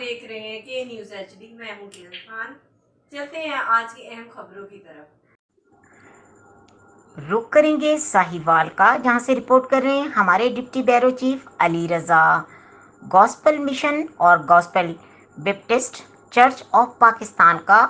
دیکھ رہے ہیں کے نیوز HD، میں ہوں کیرن خان۔ چلتے ہیں آج کی اہم خبروں کی طرف۔ رخ کریں گے ساہیوال کا، جہاں سے رپورٹ کر رہے ہیں ہمارے deputy bureau chief Ali Raza. Gospel mission اور gospel Baptist church of Pakistan کا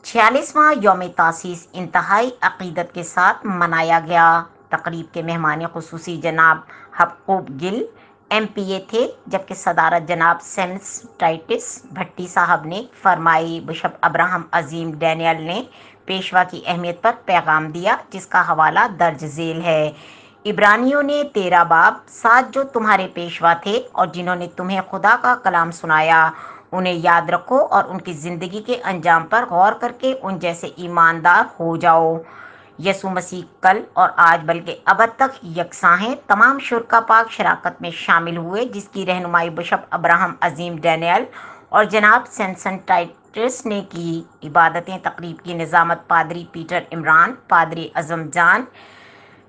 46واں یوم تاسیس انتہائی عقیدت کے ساتھ منایا گیا۔ تقریب کے مہمان خصوصی جناب حبقوب گل MPA تھے، جبکہ صدارت جناب سیمس ٹائٹس بھٹی صاحب نے فرمائی۔ بشپ ابراہم عظیم ڈینیل نے پیشوا کی اہمیت پر پیغام دیا، جس کا حوالہ درج ذیل ہے۔ عبرانیوں نے 13 باب 7 جو تمہارے پیشوا تھے اور جنہوں نے تمہیں خدا کا کلام سنایا، انہیں یاد رکھو اور ان کی زندگی کے انجام پر غور کر کے ان جیسے ایماندار ہو جاؤ۔ یسوع مسیح کل اور آج بلکہ ابد تک یکساں ہیں۔ تمام شرکا پاک شراکت میں شامل ہوئے، جس کی رہنمائی بشپ ابراہم عظیم ڈینیل اور جناب سیمسن ٹائٹس نے کی۔ عبادتیں تقریب کی نظامت پادری پیٹر عمران، پادری اعظم جان،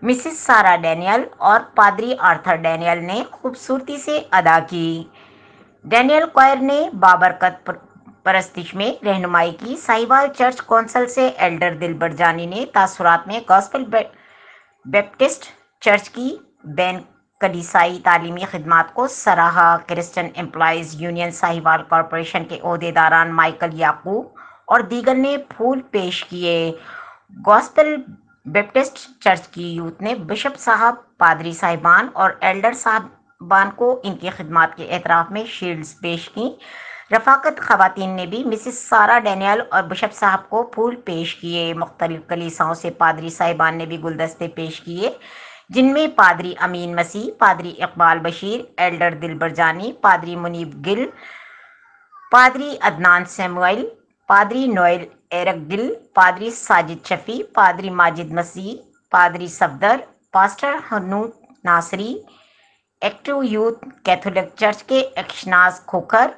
مسز سارا ڈینیل اور پادری آرتھر ڈینیل نے خوبصورتی سے ادا کی۔ ڈینیل کوئر نے بابرکت پرستش میں رہنمائی کی۔ ساہیوال چرچ کونسل سے ایلڈر دلبر جانی نے تاثرات میں گاسپل بیپٹسٹ چرچ کی بین کلیسائی تعلیمی خدمات کو سراہا۔ Christian employees union Sahiwal corporation کے عہدیداران مائیکل یعقوب اور دیگر نے پھول پیش کیے۔ گاسپل بیپٹسٹ چرچ کی یوتھ نے بشپ صاحب، پادری صاحبان اور ایلڈر صاحبان کو ان کی خدمات کے اعتراف میں شیلڈز پیش کیں۔ رفاقت خواتین نے بھی مسز سارا ڈینیل اور بشپ صاحب کو پھول پیش کیے۔ مختلف کلیساؤں سے پادری صاحبان نے بھی گلدستے پیش کیے، جن میں پادری امین مسیح، پادری اقبال بشیر، ایلڈر دلبر جانی، پادری منیب گل، پادری عدنان سیموئل، پادری نوئل ایرک گل، پادری ساجد شفیع، پادری ماجد مسیح، پادری Safdar, pastor Hanut Nasri, active youth Catholic church کے اکشناز کھوکھر،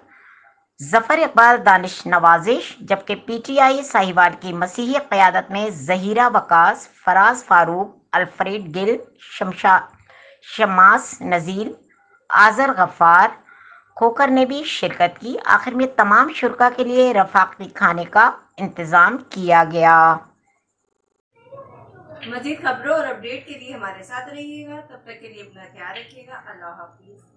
ظفر اقبال دانش نوازش، جبکہ PTI ساہیوال کی مسیحی قیادت میں ظہیرہ وقاص، فراز فاروق، الفریڈ گل، شماس نزیل، آذر غفار کھوکھر نے بھی شرکت کی۔ آخر میں تمام شرکا کے لیے رفاقتی کھانے کا انتظام کیا گیا۔ مزید خبروں اور اپڈیٹ کے لیے ہمارے ساتھ رہیے گا۔ تب تک کے لیے اپنا خیال رکھیے گا۔ اللہ حافظ۔